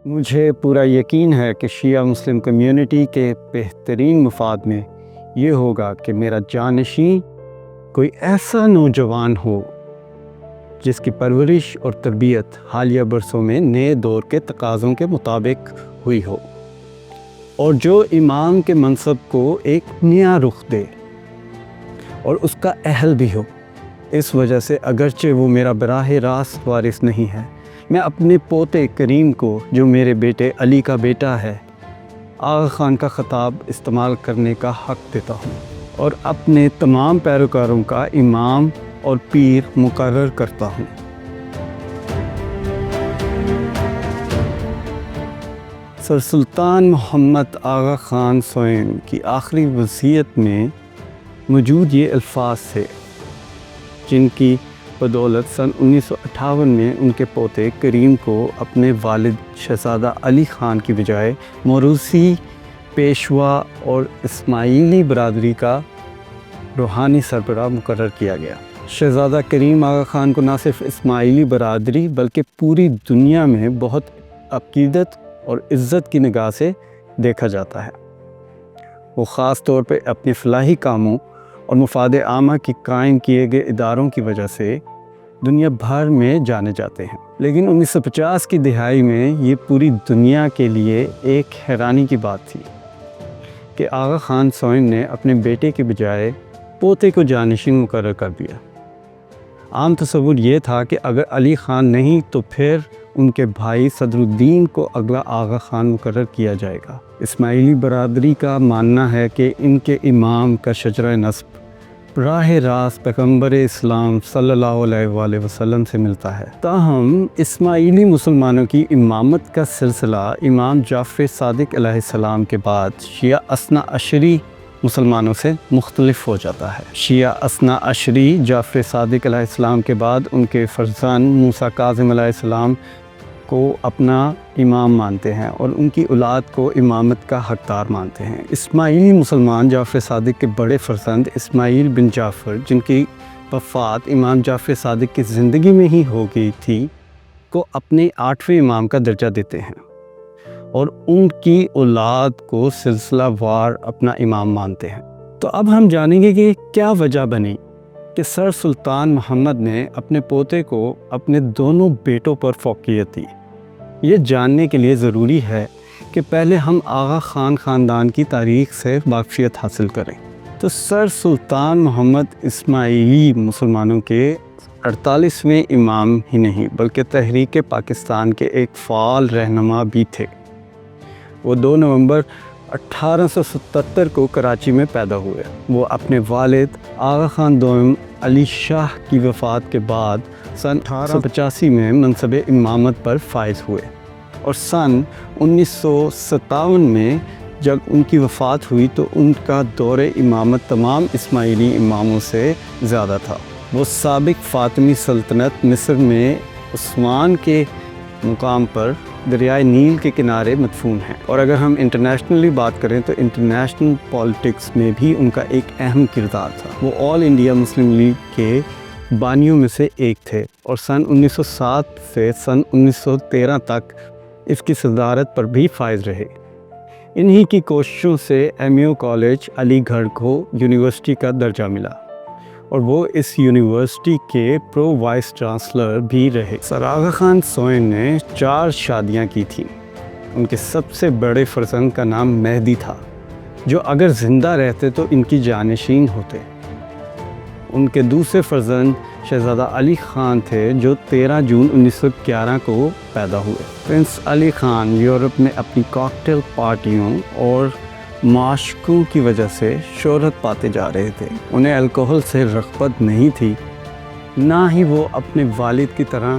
مجھے پورا یقین ہے کہ شیعہ مسلم کمیونٹی کے بہترین مفاد میں یہ ہوگا کہ میرا جانشین کوئی ایسا نوجوان ہو جس کی پرورش اور تربیت حالیہ برسوں میں نئے دور کے تقاضوں کے مطابق ہوئی ہو، اور جو امام کے منصب کو ایک نیا رخ دے اور اس کا اہل بھی ہو۔ اس وجہ سے اگرچہ وہ میرا براہ راست وارث نہیں ہے، میں اپنے پوتے کریم کو، جو میرے بیٹے علی کا بیٹا ہے، آغا خان کا خطاب استعمال کرنے کا حق دیتا ہوں اور اپنے تمام پیروکاروں کا امام اور پیر مقرر کرتا ہوں۔ سر سلطان محمد آغا خان سوئم کی آخری وصیت میں موجود یہ الفاظ تھے، جن کی بدولت سن 1958 میں ان کے پوتے کریم کو اپنے والد شہزادہ علی خان کی بجائے موروثی پیشوا اور اسماعیلی برادری کا روحانی سربراہ مقرر کیا گیا۔ شہزادہ کریم آغا خان کو نہ صرف اسماعیلی برادری بلکہ پوری دنیا میں بہت عقیدت اور عزت کی نگاہ سے دیکھا جاتا ہے۔ وہ خاص طور پہ اپنے فلاحی کاموں اور مفاد عامہ کی قائم کیے گئے اداروں کی وجہ سے دنیا بھر میں جانے جاتے ہیں۔ لیکن 1950 کی دہائی میں یہ پوری دنیا کے لیے ایک حیرانی کی بات تھی کہ آغا خان سوئم نے اپنے بیٹے کے بجائے پوتے کو جانشین مقرر کر دیا۔ عام تصور یہ تھا کہ اگر علی خان نہیں تو پھر ان کے بھائی صدر الدین کو اگلا آغا خان مقرر کیا جائے گا۔ اسماعیلی برادری کا ماننا ہے کہ ان کے امام کا شجرہ نسب براہ راست پیغمبر اسلام صلی اللہ علیہ وآلہ وسلم سے ملتا ہے۔ تاہم اسماعیلی مسلمانوں کی امامت کا سلسلہ امام جعفر صادق علیہ السلام کے بعد شیعہ اثنا عشری مسلمانوں سے مختلف ہو جاتا ہے۔ شیعہ اثنا عشری جعفر صادق علیہ السلام کے بعد ان کے فرزند موسیٰ کاظم علیہ السلام کو اپنا امام مانتے ہیں اور ان کی اولاد کو امامت کا حقدار مانتے ہیں۔ اسماعیلی مسلمان جعفر صادق کے بڑے فرزند اسماعیل بن جعفر، جن کی وفات امام جعفر صادق کی زندگی میں ہی ہو گئی تھی، کو اپنے 8ویں امام کا درجہ دیتے ہیں اور ان کی اولاد کو سلسلہ وار اپنا امام مانتے ہیں۔ تو اب ہم جانیں گے کہ کیا وجہ بنی کہ سر سلطان محمد نے اپنے پوتے کو اپنے دونوں بیٹوں پر فوقیت دی۔ یہ جاننے کے لیے ضروری ہے کہ پہلے ہم آغا خان خاندان کی تاریخ سے واقفیت حاصل کریں۔ تو سر سلطان محمد اسماعیلی مسلمانوں کے 48ویں امام ہی نہیں بلکہ تحریک پاکستان کے ایک فعال رہنما بھی تھے۔ وہ 2 نومبر 1877 کو کراچی میں پیدا ہوئے۔ وہ اپنے والد آغا خان دوم علی شاہ کی وفات کے بعد سن 1885 میں منصب امامت پر فائز ہوئے اور سن 1957 میں جب ان کی وفات ہوئی تو ان کا دور امامت تمام اسماعیلی اماموں سے زیادہ تھا۔ وہ سابق فاطمی سلطنت مصر میں عثمان کے مقام پر دریائے نیل کے کنارے مدفون ہیں، اور اگر ہم انٹرنیشنلی بات کریں تو انٹرنیشنل پالیٹکس میں بھی ان کا ایک اہم کردار تھا۔ وہ آل انڈیا مسلم لیگ کے بانیوں میں سے ایک تھے اور سن 1907 سے سن 1913 تک اس کی صدارت پر بھی فائز رہے۔ انہی کی کوششوں سے ایم یو کالج علی گڑھ کو یونیورسٹی کا درجہ ملا اور وہ اس یونیورسٹی کے پرو وائس چانسلر بھی رہے۔ سر آغا خان سوئم نے 4 شادیاں کی تھیں۔ ان کے سب سے بڑے فرزند کا نام مہدی تھا، جو اگر زندہ رہتے تو ان کی جانشین ہوتے۔ ان کے دوسرے فرزند شہزادہ علی خان تھے، جو 13 جون 1911 کو پیدا ہوئے۔ پرنس علی خان یورپ میں اپنی کاکٹیل پارٹیوں اور معشوقوں کی وجہ سے شہرت پاتے جا رہے تھے۔ انہیں الکوہل سے رغبت نہیں تھی، نہ ہی وہ اپنے والد کی طرح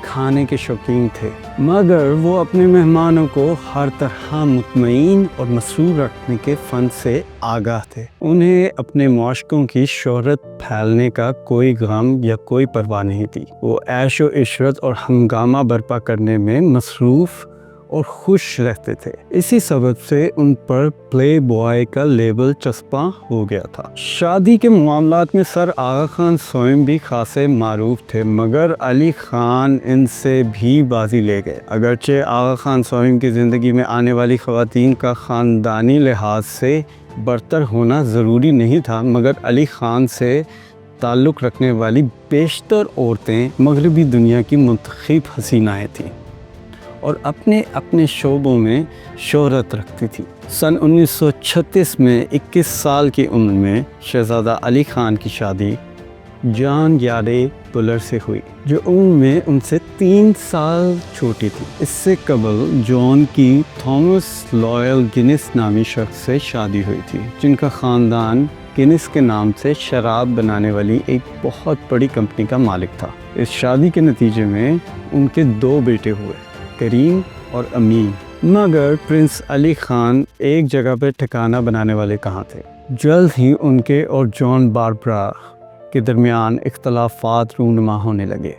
کھانے کے شوقین تھے، مگر وہ اپنے مہمانوں کو ہر طرح مطمئن اور مسرور رکھنے کے فن سے آگاہ تھے۔ انہیں اپنے معشوقوں کی شہرت پھیلنے کا کوئی غم یا کوئی پرواہ نہیں تھی۔ وہ عیش و عشرت اور ہنگامہ برپا کرنے میں مصروف اور خوش رہتے تھے۔ اسی سبب سے ان پر پلے بوائے کا لیبل چسپاں ہو گیا تھا۔ شادی کے معاملات میں سر آغا خان سوئم بھی خاصے معروف تھے، مگر علی خان ان سے بھی بازی لے گئے۔ اگرچہ آغا خان سوئم کی زندگی میں آنے والی خواتین کا خاندانی لحاظ سے برتر ہونا ضروری نہیں تھا، مگر علی خان سے تعلق رکھنے والی بیشتر عورتیں مغربی دنیا کی منتخب حسینائیں تھیں اور اپنے اپنے شعبوں میں شہرت رکھتی تھیں۔ سن 1936 میں 21 سال کی عمر میں شہزادہ علی خان کی شادی جان یارے بلر سے ہوئی، جو عمر میں ان سے 3 سال چھوٹی تھی۔ اس سے قبل جان کی تھامس لوئل گنس نامی شخص سے شادی ہوئی تھی، جن کا خاندان گنس کے نام سے شراب بنانے والی ایک بہت بڑی کمپنی کا مالک تھا۔ اس شادی کے نتیجے میں ان کے 2 بیٹے ہوئے، کریم اور امین، مگر پرنس علی خان ایک جگہ پہ ٹھکانہ بنانے والے کہاں تھے۔ جلد ہی ان کے اور جان باربرا کے درمیان اختلافات رونما ہونے لگے۔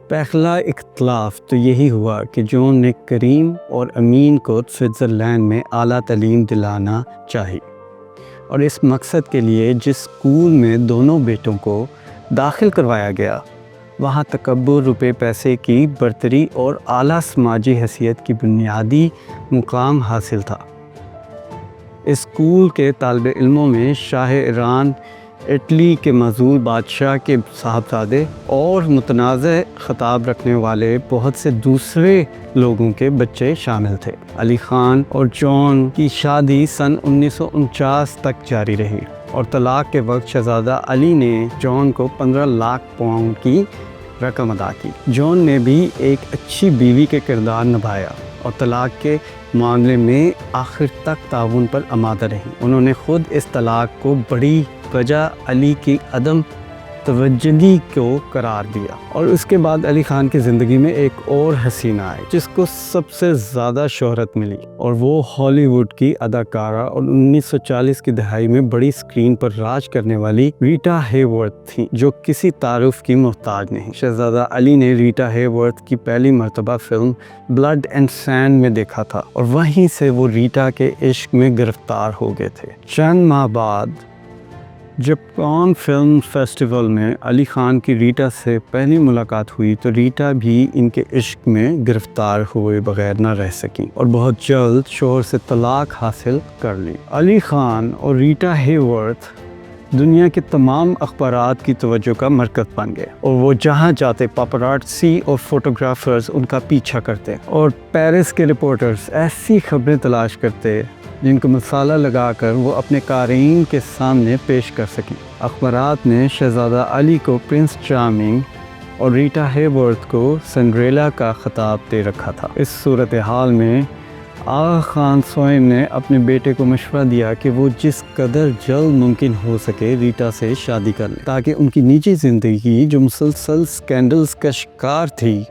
پہلا اختلاف تو یہی ہوا کہ جان نے کریم اور امین کو سوئٹزرلینڈ میں اعلیٰ تعلیم دلانا چاہی، اور اس مقصد کے لیے جس اسکول میں دونوں بیٹوں کو داخل کروایا گیا، وہاں تکبر، روپے پیسے کی برتری اور اعلیٰ سماجی حیثیت کی بنیادی مقام حاصل تھا۔ اس اسکول کے طالب علموں میں شاہ ایران، اٹلی کے معزول بادشاہ کے صاحبزادے اور متنازع خطاب رکھنے والے بہت سے دوسرے لوگوں کے بچے شامل تھے۔ علی خان اور جان کی شادی سن 1949 تک جاری رہی، اور طلاق کے وقت شہزادہ علی نے جان کو 15 لاکھ پاؤنڈ کی رقم ادا کی۔ جان نے بھی ایک اچھی بیوی کے کردار نبھایا اور طلاق کے معاملے میں آخر تک تعاون پر آمادہ رہی۔ انہوں نے خود اس طلاق کو بڑی وجہ علی کی عدم توجہی کو قرار دیا، اور اس کے بعد علی خان کی زندگی میں ایک اور حسینہ آئی جس کو سب سے زیادہ شہرت ملی، اور وہ ہالی ووڈ کی اداکارہ اور 1940 کی دہائی میں بڑی اسکرین پر راج کرنے والی ریٹا ہیورتھ تھیں، جو کسی تعارف کی محتاج نہیں۔ شہزادہ علی نے ریٹا ہیورتھ کی پہلی مرتبہ فلم بلڈ اینڈ سینڈ میں دیکھا تھا، اور وہیں سے وہ ریٹا کے عشق میں گرفتار ہو گئے تھے۔ چند ماہ بعد جب کان فلم فیسٹیول میں علی خان کی ریٹا سے پہلی ملاقات ہوئی تو ریٹا بھی ان کے عشق میں گرفتار ہوئے بغیر نہ رہ سکیں اور بہت جلد شوہر سے طلاق حاصل کر لی۔ علی خان اور ریٹا ہیورتھ دنیا کے تمام اخبارات کی توجہ کا مرکز بن گئے، اور وہ جہاں جاتے پاپاراتسی اور فوٹوگرافرز ان کا پیچھا کرتے، اور پیرس کے رپورٹرز ایسی خبریں تلاش کرتے جن کو مسالہ لگا کر وہ اپنے قارئین کے سامنے پیش کر سکیں۔ اخبارات نے شہزادہ علی کو پرنس چارمنگ اور ریٹا ہیورتھ کو سنڈریلا کا خطاب دے رکھا تھا۔ اس صورتحال میں آغا خان سوئم نے اپنے بیٹے کو مشورہ دیا کہ وہ جس قدر جلد ممکن ہو سکے ریٹا سے شادی کر لیں، تاکہ ان کی نجی زندگی جو مسلسل سکینڈلز کا شکار تھی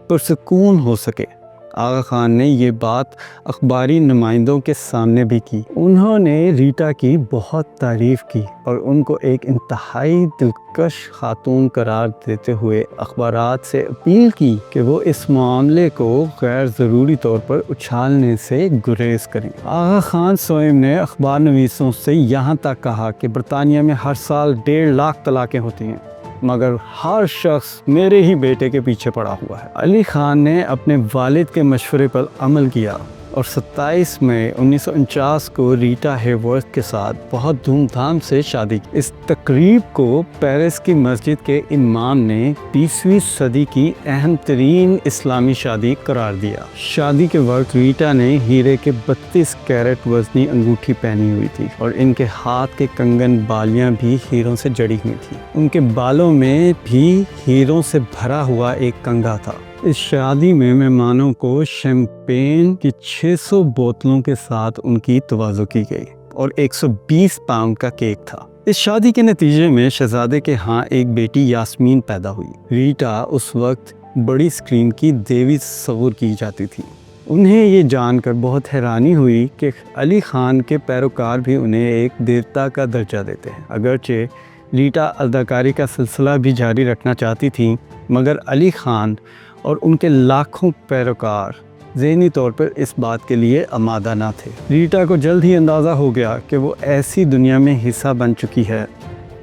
پرسکون ہو سکے۔ آغا خان نے یہ بات اخباری نمائندوں کے سامنے بھی کی۔ انہوں نے ریٹا کی بہت تعریف کی اور ان کو ایک انتہائی دلکش خاتون قرار دیتے ہوئے اخبارات سے اپیل کی کہ وہ اس معاملے کو غیر ضروری طور پر اچھالنے سے گریز کریں۔ آغا خان سوئم نے اخبار نویسوں سے یہاں تک کہا کہ برطانیہ میں ہر سال 1.5 لاکھ طلاقیں ہوتی ہیں، مگر ہر شخص میرے ہی بیٹے کے پیچھے پڑا ہوا ہے۔ علی خان نے اپنے والد کے مشورے پر عمل کیا اور 27 مئی 1949 کو ریٹا ہیورتھ کے ساتھ بہت دھوم دھام سے شادی کی۔ اس تقریب کو پیرس کی مسجد کے امام نے 20ویں صدی کی اہم ترین اسلامی شادی قرار دیا۔ شادی کے وقت ریٹا نے ہیرے کے 32 کیرٹ وزنی انگوٹھی پہنی ہوئی تھی، اور ان کے ہاتھ کے کنگن بالیاں بھی ہیروں سے جڑی ہوئی تھیں۔ ان کے بالوں میں بھی ہیروں سے بھرا ہوا ایک کنگھا تھا۔ اس شادی میں مہمانوں کو شیمپین کی 600 بوتلوں کے ساتھ ان کی توازو کی گئی، اور 120 پاؤنڈ کا کیک تھا۔ اس شادی کے نتیجے میں شہزادے کے ہاں ایک بیٹی یاسمین پیدا ہوئی۔ ریٹا اس وقت بڑی اسکرین کی دیوی تصور کی جاتی تھی۔ انہیں یہ جان کر بہت حیرانی ہوئی کہ علی خان کے پیروکار بھی انہیں ایک دیوتا کا درجہ دیتے ہیں۔ اگرچہ ریٹا اداکاری کا سلسلہ بھی جاری رکھنا چاہتی تھیں، مگر علی خان اور ان کے لاکھوں پیروکار ذہنی طور پر اس بات کے لیے آمادہ نہ تھے۔ ریٹا کو جلد ہی اندازہ ہو گیا کہ وہ ایسی دنیا میں حصہ بن چکی ہے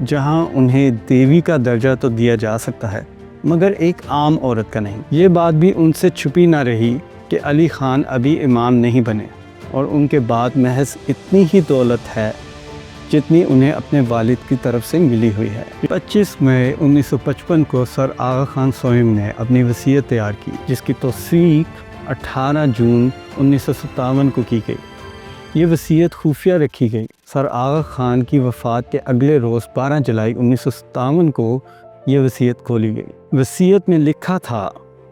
جہاں انہیں دیوی کا درجہ تو دیا جا سکتا ہے مگر ایک عام عورت کا نہیں۔ یہ بات بھی ان سے چھپی نہ رہی کہ علی خان ابھی امام نہیں بنے اور ان کے بعد محض اتنی ہی دولت ہے جتنی انہیں اپنے والد کی طرف سے ملی ہوئی ہے۔ 25 مئی 1955 کو سر آغا خان سوئم نے اپنی وصیت تیار کی جس کی توثیق 18 جون 1957 کو کی گئی۔ یہ وصیت خفیہ رکھی گئی۔ سر آغا خان کی وفات کے اگلے روز 12 جولائی 1957 کو یہ وصیت کھولی گئی۔ وصیت میں لکھا تھا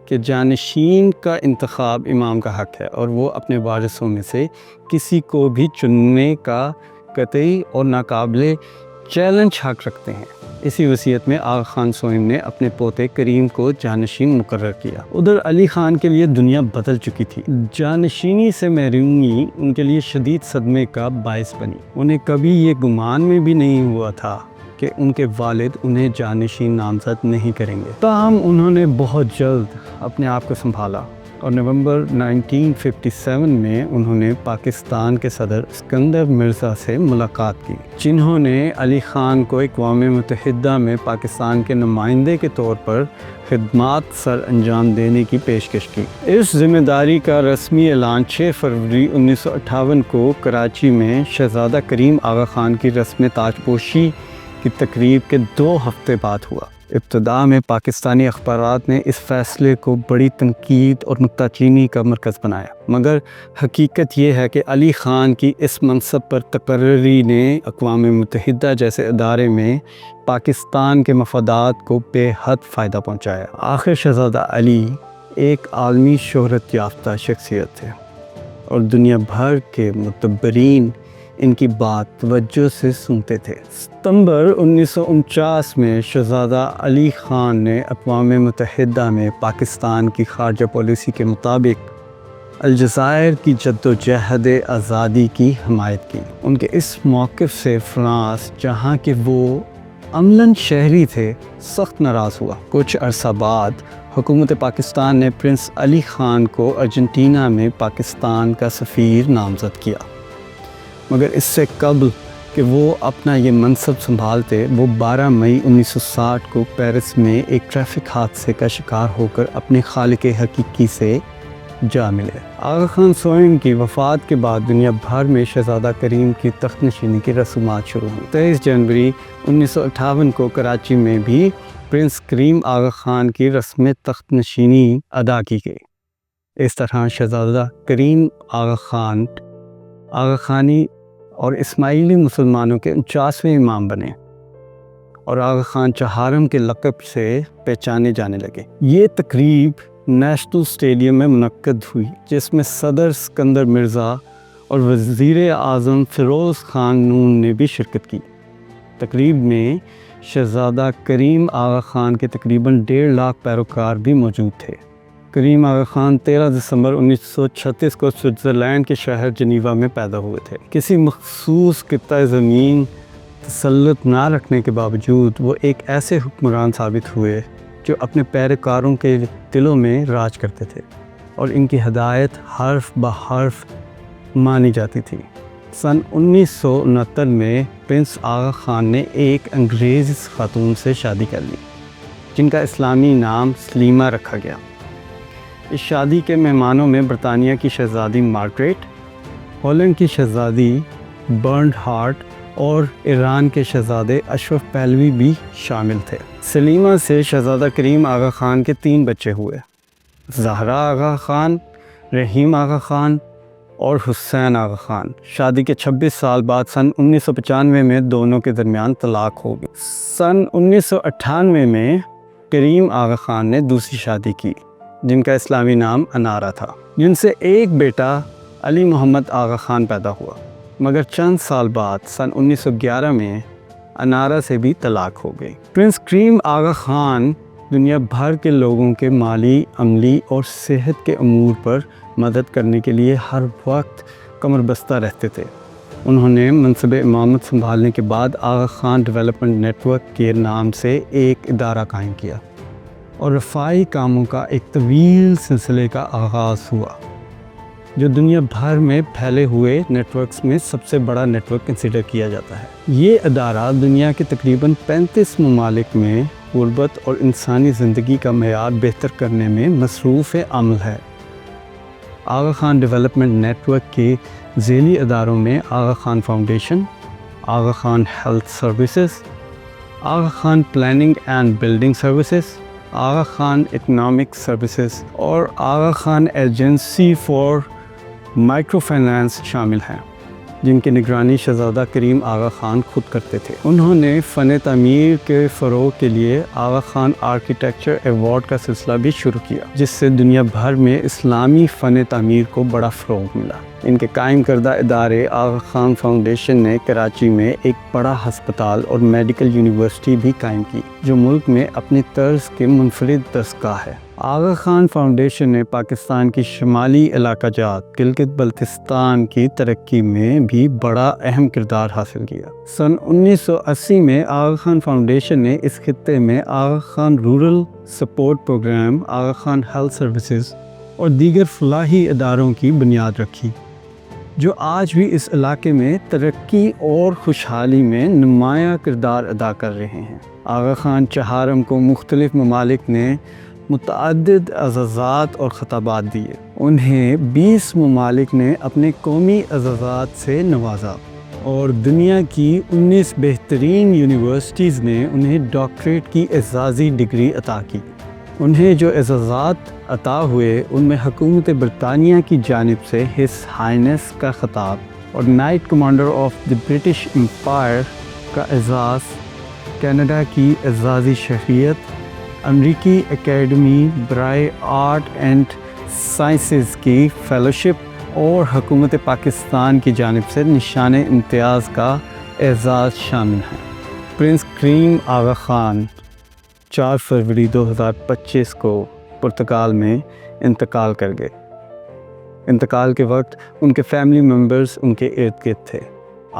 کہ جانشین کا انتخاب امام کا حق ہے اور وہ اپنے وارثوں میں سے کسی کو بھی چننے کا قطعی اور ناقابل چیلنج حق رکھتے ہیں۔ اسی وصیت میں آغا خان سوئم نے اپنے پوتے کریم کو جانشین مقرر کیا۔ ادھر علی خان کے لیے دنیا بدل چکی تھی۔ جانشینی سے محرومی ان کے لیے شدید صدمے کا باعث بنی۔ انہیں کبھی یہ گمان میں بھی نہیں ہوا تھا کہ ان کے والد انہیں جانشین نامزد نہیں کریں گے۔ تاہم انہوں نے بہت جلد اپنے آپ کو سنبھالا اور نومبر 1957 میں انہوں نے پاکستان کے صدر اسکندر مرزا سے ملاقات کی، جنہوں نے علی خان کو اقوام متحدہ میں پاکستان کے نمائندے کے طور پر خدمات سر انجام دینے کی پیشکش کی۔ اس ذمہ داری کا رسمی اعلان 6 فروری 1958 کو کراچی میں شہزادہ کریم آغا خان کی رسم تاجپوشی کی تقریب کے 2 ہفتے بعد ہوا۔ ابتدا میں پاکستانی اخبارات نے اس فیصلے کو بڑی تنقید اور نکتہ چینی کا مرکز بنایا، مگر حقیقت یہ ہے کہ علی خان کی اس منصب پر تقرری نے اقوام متحدہ جیسے ادارے میں پاکستان کے مفادات کو بے حد فائدہ پہنچایا۔ آخر شہزادہ علی ایک عالمی شہرت یافتہ شخصیت تھے اور دنیا بھر کے معتبرین ان کی بات توجہ سے سنتے تھے۔ ستمبر 1949 میں شہزادہ علی خان نے اقوام متحدہ میں پاکستان کی خارجہ پالیسی کے مطابق الجزائر کی جدوجہد آزادی کی حمایت کی۔ ان کے اس موقف سے فرانس، جہاں کہ وہ عملاً شہری تھے، سخت ناراض ہوا۔ کچھ عرصہ بعد حکومت پاکستان نے پرنس علی خان کو ارجنٹینا میں پاکستان کا سفیر نامزد کیا، مگر اس سے قبل کہ وہ اپنا یہ منصب سنبھالتے، وہ 12 مئی 1960 کو پیرس میں ایک ٹریفک حادثے کا شکار ہو کر اپنے خالق حقیقی سے جا ملے۔ آغا خان سوئم کی وفات کے بعد دنیا بھر میں شہزادہ کریم کی تخت نشینی کی رسومات شروع ہوئیں۔ 23 جنوری 1958 کو کراچی میں بھی پرنس کریم آغا خان کی رسم تخت نشینی ادا کی گئی۔ اس طرح شہزادہ کریم آغا خان آغا خانی اور اسماعیلی مسلمانوں کے 49ویں امام بنے اور آغا خان چہارم کے لقب سے پہچانے جانے لگے۔ یہ تقریب نیشنل اسٹیڈیم میں منعقد ہوئی، جس میں صدر اسکندر مرزا اور وزیر اعظم فیروز خان نون نے بھی شرکت کی۔ تقریب میں شہزادہ کریم آغا خان کے تقریباً 1.5 لاکھ پیروکار بھی موجود تھے۔ کریم آغا خان 13 دسمبر 1936 کو سوئٹزرلینڈ کے شہر جنیوا میں پیدا ہوئے تھے۔ کسی مخصوص خطۂ زمین تسلط نہ رکھنے کے باوجود وہ ایک ایسے حکمران ثابت ہوئے جو اپنے پیروکاروں کے دلوں میں راج کرتے تھے اور ان کی ہدایت حرف بحرف مانی جاتی تھی۔ سن 1969 میں پرنس آغا خان نے ایک انگریز خاتون سے شادی کر لی، جن کا اسلامی نام سلیمہ رکھا گیا۔ اس شادی کے مہمانوں میں برطانیہ کی شہزادی مارگریٹ، ہالینڈ کی شہزادی برنڈ ہارٹ اور ایران کے شہزادے اشرف پہلوی بھی شامل تھے۔ سلیمہ سے شہزادہ کریم آغا خان کے 3 بچے ہوئے: زہرا آغا خان، رحیم آغا خان اور حسین آغا خان۔ شادی کے 26 سال بعد سن 1995 میں دونوں کے درمیان طلاق ہو گئی۔ سن 1998 میں کریم آغا خان نے دوسری شادی کی، جن کا اسلامی نام انارہ تھا، جن سے ایک بیٹا علی محمد آغا خان پیدا ہوا، مگر چند سال بعد سن 1911 میں انارہ سے بھی طلاق ہو گئی۔ پرنس کریم آغا خان دنیا بھر کے لوگوں کے مالی، عملی اور صحت کے امور پر مدد کرنے کے لیے ہر وقت کمر بستہ رہتے تھے۔ انہوں نے منصب امامت سنبھالنے کے بعد آغا خان ڈیولپمنٹ نیٹ ورک کے نام سے ایک ادارہ قائم کیا اور رفاہی کاموں کا ایک طویل سلسلے کا آغاز ہوا۔ جو دنیا بھر میں پھیلے ہوئے نیٹ ورکس میں سب سے بڑا نیٹ ورک کنسیڈر کیا جاتا ہے۔ یہ ادارہ دنیا کے تقریباً 35 ممالک میں غربت اور انسانی زندگی کا معیار بہتر کرنے میں مصروف عمل ہے۔ Aga Khan development network کے ذیلی اداروں میں Aga Khan foundation, Aga Khan health services, Aga Khan planning and building services, Aga Khan economic services اور Aga Khan agency for microfinance شامل ہیں، جن کی نگرانی شہزادہ کریم آغا خان خود کرتے تھے۔ انہوں نے فن تعمیر کے فروغ کے لیے آغا خان آرکیٹیکچر ایوارڈ کا سلسلہ بھی شروع کیا، جس سے دنیا بھر میں اسلامی فن تعمیر کو بڑا فروغ ملا۔ ان کے قائم کردہ ادارے آغا خان فاؤنڈیشن نے کراچی میں ایک بڑا ہسپتال اور میڈیکل یونیورسٹی بھی قائم کی، جو ملک میں اپنی طرز کے منفرد دستگاہ ہے۔ آغا خان فاؤنڈیشن نے پاکستان کی شمالی علاقہ جات گلگت بلتستان کی ترقی میں بھی بڑا اہم کردار حاصل کیا۔ سن 1980 میں آغا خان فاؤنڈیشن نے اس خطے میں Aga Khan rural support programme, آغا خان ہیلتھ سروسز اور دیگر فلاحی اداروں کی بنیاد رکھی، جو آج بھی اس علاقے میں ترقی اور خوشحالی میں نمایاں کردار ادا کر رہے ہیں۔ آغا خان چہارم کو مختلف ممالک نے متعدد اعزازات اور خطابات دیے۔ انہیں 20 ممالک نے اپنے قومی اعزازات سے نوازا اور دنیا کی 19 بہترین یونیورسٹیز نے انہیں ڈاکٹریٹ کی اعزازی ڈگری عطا کی۔ انہیں جو اعزازات عطا ہوئے ان میں حکومت برطانیہ کی جانب سے ہز ہائنس کا خطاب اور night commander of the British umpire کا اعزاز، کینیڈا کی اعزازی شہریت، امریکی اکیڈمی برائے آرٹ اینڈ سائنسز کی فیلوشپ اور حکومت پاکستان کی جانب سے نشان امتیاز کا اعزاز شامل ہیں۔ پرنس کریم آغا خان 4 فروری 2025 کو پرتگال میں انتقال کر گئے۔ انتقال کے وقت ان کے فیملی ممبرز ان کے ارد گرد تھے۔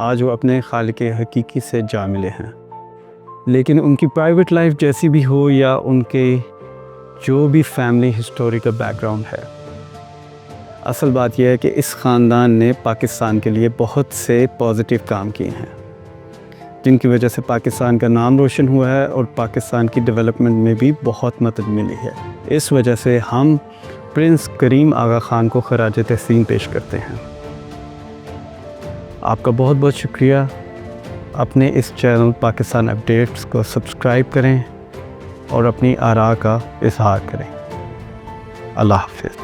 آج وہ اپنے خالق حقیقی سے جا ملے ہیں، لیکن ان کی پرائیویٹ لائف جیسی بھی ہو یا ان کے جو بھی فیملی ہسٹوری کا بیک گراؤنڈ ہے، اصل بات یہ ہے کہ اس خاندان نے پاکستان کے لیے بہت سے پازیٹیو کام کیے ہیں، جن کی وجہ سے پاکستان کا نام روشن ہوا ہے اور پاکستان کی ڈیولپمنٹ میں بھی بہت مدد ملی ہے۔ اس وجہ سے ہم پرنس کریم آغا خان کو خراج تحسین پیش کرتے ہیں۔ آپ کا بہت بہت شکریہ۔ اپنے اس چینل پاکستان اپڈیٹس کو سبسکرائب کریں اور اپنی آراء کا اظہار کریں۔ اللہ حافظ۔